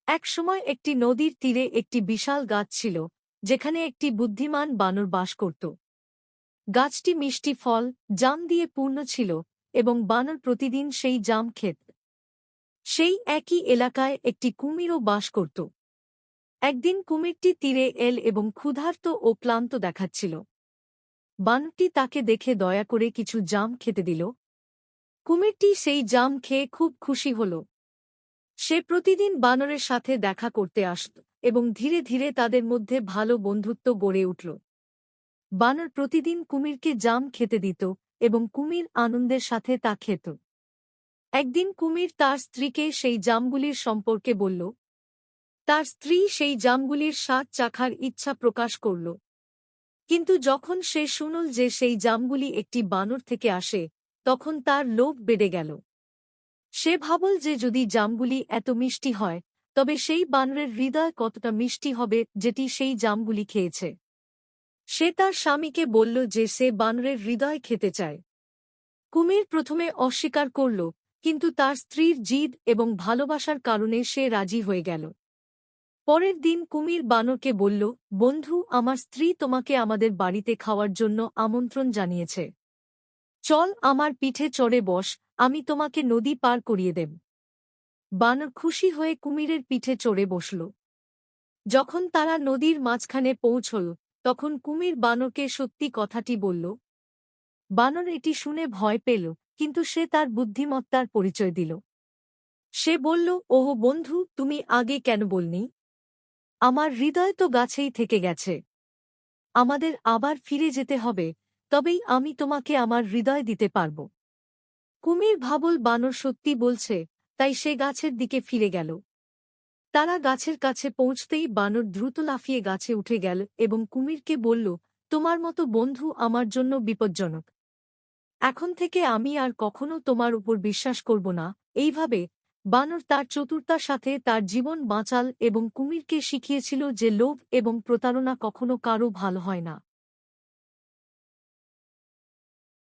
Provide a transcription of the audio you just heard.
একসময় একটি নদীর তীরে একটি বিশাল গাছ ছিল, যেখানে একটি বুদ্ধিমান বানর বাস করত। গাছটি মিষ্টি ফল, জাম দিয়ে পূর্ণ ছিল, এবং বানর প্রতিদিন সেই জাম খেত। সেই একই এলাকায় একটি কুমিরও বাস করত। একদিন কুমিরটি তীরে এল এবং ক্ষুধার্ত ও ক্লান্ত দেখাচ্ছিল। বানরটি তাকে দেখে দয়া করে কিছু জাম খেতে দিল। কুমিরটি সেই জাম খেয়ে খুব খুশি হল। সে প্রতিদিন বানরের সাথে দেখা করতে আসত এবং ধীরে ধীরে তাদের মধ্যে ভালো বন্ধুত্ব গড়ে উঠল। বানর প্রতিদিন কুমিরকে জাম খেতে দিত এবং কুমির আনন্দের সাথে তা খেত। একদিন কুমির তার স্ত্রীকে সেই জামগুলির সম্পর্কে বলল। তার স্ত্রী সেই জামগুলির স্বাদ চাখার ইচ্ছা প্রকাশ করল। কিন্তু যখন সে শুনল যে সেই জামগুলি একটি বানর থেকে আসে, তখন তার লোভ বেড়ে গেল। সে ভাবল যে যদি জামগুলি এত মিষ্টি হয়, তবে সেই বানরের হৃদয় কতটা মিষ্টি হবে যেটি সেই জামগুলি খেয়েছে। সে তার স্বামীকে বলল যে সে বানরের হৃদয় খেতে চায়। কুমির প্রথমে অস্বীকার করল, কিন্তু তার স্ত্রীর জিদ এবং ভালোবাসার কারণে সে রাজি হয়ে গেল। পরের দিন কুমির বানরকে বলল, বন্ধু, আমার স্ত্রী তোমাকে আমাদের বাড়িতে খাওয়ার জন্য আমন্ত্রণ জানিয়েছে। চল আমার পিঠে চড়ে বস, আমি তোমাকে নদী পার করিয়ে দেব। বানর খুশি হয়ে কুমিরের পিঠে চড়ে বসল। যখন তারা নদীর মাঝখানে পৌঁছল, তখন কুমির বানরকে সত্যি কথাটি বলল। বানর এটি শুনে ভয় পেল, কিন্তু সে তার বুদ্ধিমত্তার পরিচয় দিল। সে বলল, ওহ বন্ধু, তুমি আগে কেন বলনি? আমার হৃদয় তো গাছেই থেকে গেছে। আমাদের আবার ফিরে যেতে হবে, তবেই আমি তোমাকে আমার হৃদয় দিতে পারব। কুমির ভাবল বানর সত্যি বলছে, তাই সে গাছের দিকে ফিরে গেল। তারা গাছের কাছে পৌঁছতেই বানর দ্রুত লাফিয়ে গাছে উঠে গেল এবং কুমিরকে বলল, তোমার মতো বন্ধু আমার জন্য বিপজ্জনক। এখন থেকে আমি আর কখনো তোমার উপর বিশ্বাস করব না। এইভাবে বানর তার চতুরতার সাথে তার জীবন বাঁচাল এবং কুমিরকে শিখিয়েছিল যে লোভ এবং প্রতারণা কখনো কারও ভালো হয় না।